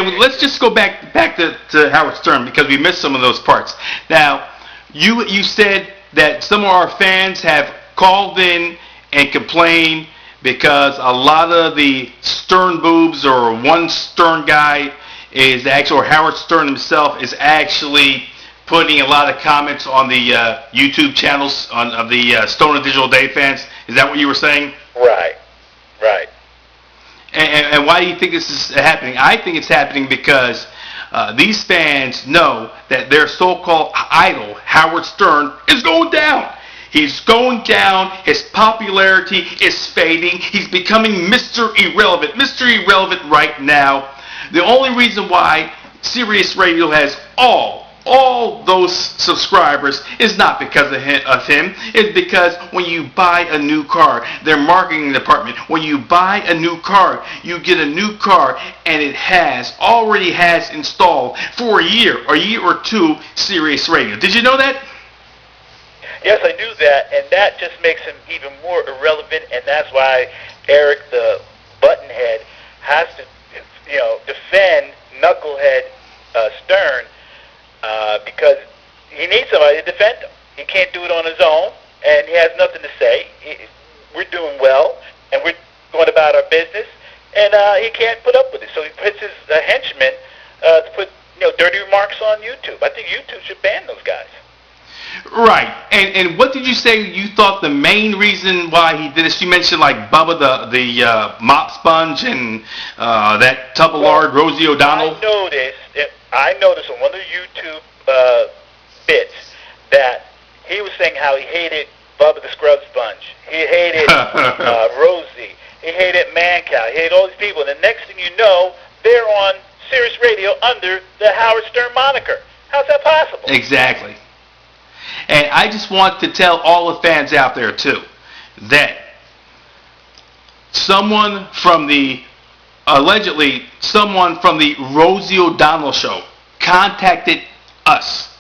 let's just go back to Howard Stern because we missed some of those parts. Now, you said that some of our fans have called in and complained because a lot of the Sternboobs or one Stern guy is actually, or Howard Stern himself is actually putting a lot of comments on the YouTube channels of the Stoner Digital Day fans. Is that what you were saying? Right. And why do you think this is happening? I think it's happening because these fans know that their so-called idol, Howard Stern, is going down. He's going down. His popularity is fading. He's becoming Mr. Irrelevant. Mr. Irrelevant right now. The only reason why Sirius Radio has all those subscribers is not because of him. It's because when you buy a new car, their marketing department, when you buy a new car, you get a new car and it already has installed for a year or two Sirius Radio. Did you know that? Yes, I knew that, and that just makes him even more irrelevant, and that's why Eric the Buttonhead has to, defend Knucklehead Stern, because he needs somebody to defend him. He can't do it on his own, and he has nothing to say. We're doing well, and we're going about our business, and he can't put up with it. So he puts his henchmen to put dirty remarks on YouTube. I think YouTube should ban those guys. Right. And what did you say you thought the main reason why he did this? You mentioned like Bubba the mop sponge and that tub of lard, Rosie O'Donnell. I noticed on one of the YouTube bits that he was saying how he hated Bubba the Scrub Sponge. He hated Rosie. He hated Mancow. He hated all these people. And the next thing you know, they're on Sirius Radio under the Howard Stern moniker. How's that possible? Exactly. And I just want to tell all the fans out there, too, that allegedly someone from the Rosie O'Donnell show contacted us.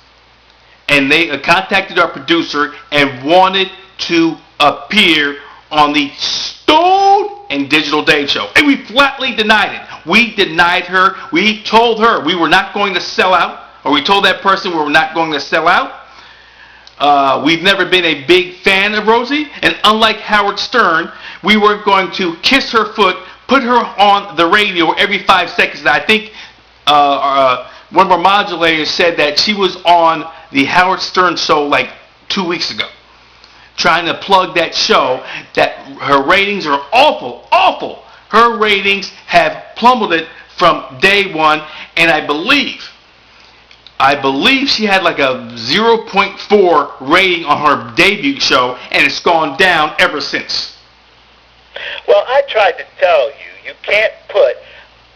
And they contacted our producer and wanted to appear on the Stone and Digital Dave show. And we flatly denied it. We denied her. We told her we were not going to sell out. Or we told that person we were not going to sell out. We've never been a big fan of Rosie, and unlike Howard Stern, we were going to kiss her foot, put her on the radio every 5 seconds. And I think one of our modulators said that she was on the Howard Stern show like 2 weeks ago, trying to plug that show, that her ratings are awful. Her ratings have plummeted from day one, and I believe she had like a 0.4 rating on her debut show, and it's gone down ever since. Well, I tried to tell you, you can't put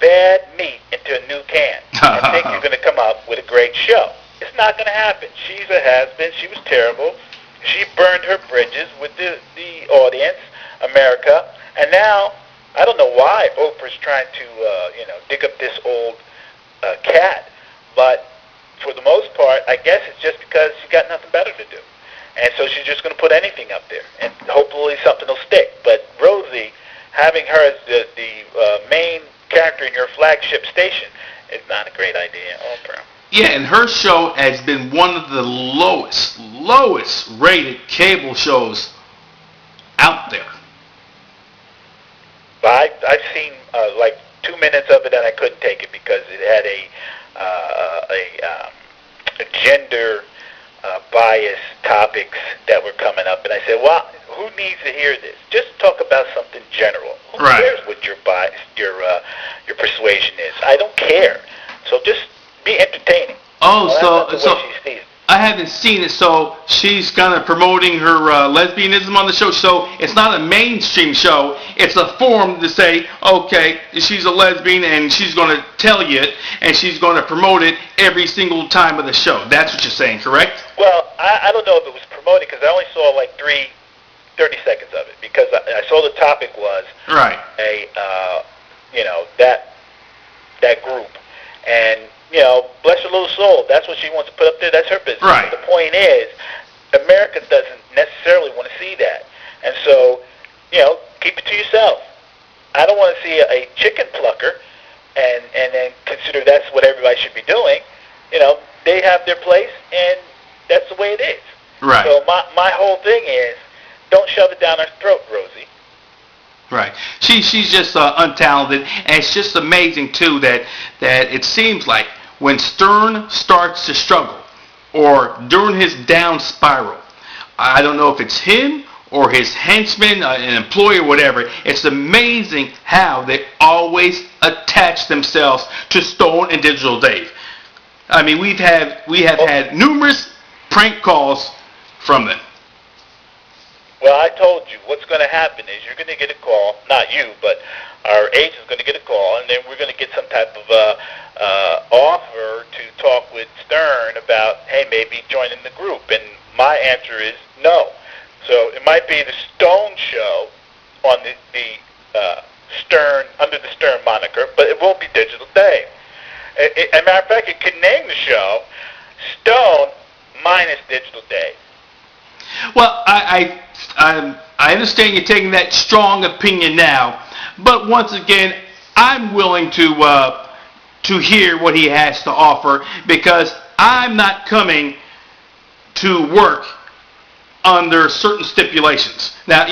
bad meat into a new can and think you're going to come up with a great show. It's not going to happen. She's a has-been. She was terrible. She burned her bridges with the audience, America, and now I don't know why Oprah's trying to dig up this old cat, but for the most part, I guess it's just because she's got nothing better to do. And so she's just going to put anything up there, and hopefully something will stick. But Rosie, having her as the main character in your flagship station is not a great idea, Oprah. Yeah, and her show has been one of the lowest rated cable shows out there. I've seen like 2 minutes of it, and I couldn't take it because it had a gender bias topics that were coming up, and I said, well, who needs to hear this? Just talk about something general. Who cares what your bias, your persuasion is? I don't care. So just be entertaining. So I haven't seen it. So she's kind of promoting her lesbianism on the show. So it's not a mainstream show. It's a forum to say, okay, she's a lesbian, and she's going to tell you it, and she's going to promote it every single time of the show. That's what you're saying, correct? Well, I don't know if it was promoted because I only saw like 30 seconds of it, because I saw the topic was that group, and bless her little soul. That's what she wants to put up there. That's her business. Right. But the point is, America doesn't necessarily want to see that, and so keep it to yourself. I don't want to see a chicken plucker and then consider that's what everybody should be doing, they have their place, and that's the way it is. Right. So my whole thing is, don't shove it down our throat, Rosie. Right. She's just untalented, and it's just amazing too that it seems like when Stern starts to struggle, or during his down spiral, I don't know if it's him or his henchman, an employee or whatever, it's amazing how they always attach themselves to Stone and Digital Dave. I mean, we have had numerous prank calls from them. Well, I told you what's going to happen is you're going to get a call, not you, but our agent's going to get a call, and then we're going to get some type of offer to talk with Stern about, hey, maybe joining the group. And my answer is no. So it might be the Stone Show on the Stern, under the Stern moniker, but it won't be Digital Dave. As a matter of fact, it could name the show Stone minus Digital Dave. Well, I understand you're taking that strong opinion now, but once again, I'm willing to hear what he has to offer, because I'm not coming to work under certain stipulations. Now,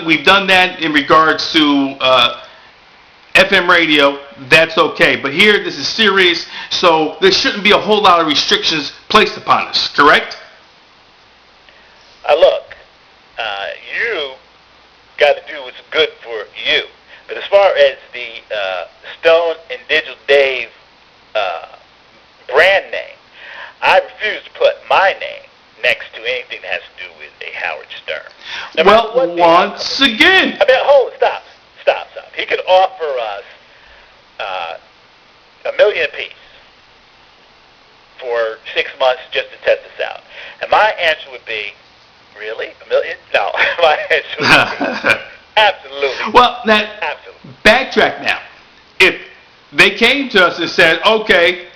we've done that in regards to FM radio. That's okay, but here this is serious, so there shouldn't be a whole lot of restrictions placed upon us. Correct? Look, you got to do what's good for you. But as far as the Stone and Digital Dave brand name, I refuse to put my name next to anything that has to do with a Howard Stern. No, well, once again. Stop. He could offer us $1 million apiece for 6 months just to test this out. And my answer would be, really? $1 million? No. My answer would be, absolutely. Well, now, absolutely. Backtrack now. If they came to us and said, okay,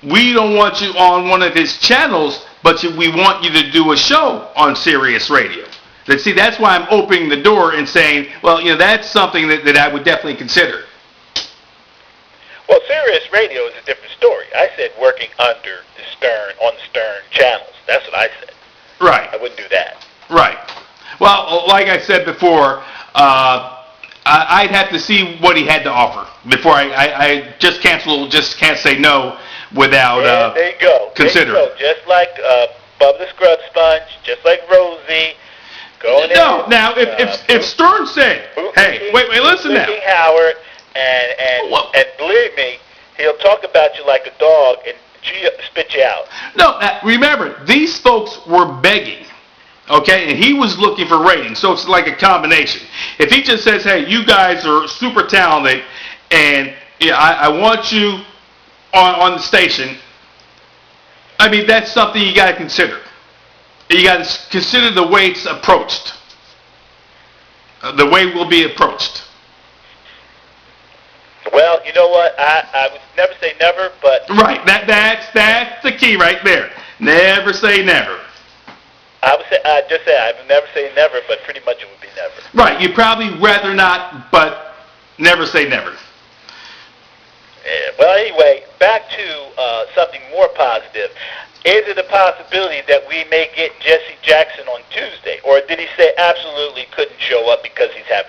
we don't want you on one of his channels, but we want you to do a show on Sirius Radio. See, that's why I'm opening the door and saying, well, that's something that I would definitely consider. Well, Sirius Radio is a different story. I said working under the Stern, on the Stern channels. That's what I said. Right. I wouldn't do that. Right. Well, like I said before, I'd have to see what he had to offer before I just can't say no without there you go. considering. There you go. Just like Bubba the Scrub Sponge, just like Rosie. No, now if Stern said, hey, wait, listen now. Howard, and believe me, he'll talk about you like a dog and spit you out. No, now, remember, these folks were begging, okay, and he was looking for ratings, so it's like a combination. If he just says, hey, you guys are super talented, and I want you on the station, I mean, that's something you got to consider. You got to consider the way it's approached. The way we'll be approached. Well, you know what? I would never say never, but... Right. That's the key right there. Never say never. I would say, I would never say never, but pretty much it would be never. Right. You'd probably rather not, but never say never. Yeah. Well, anyway, back to something more positive. Is it a possibility that we may get Jesse Jackson on Tuesday? Or did he say absolutely couldn't show up because he's having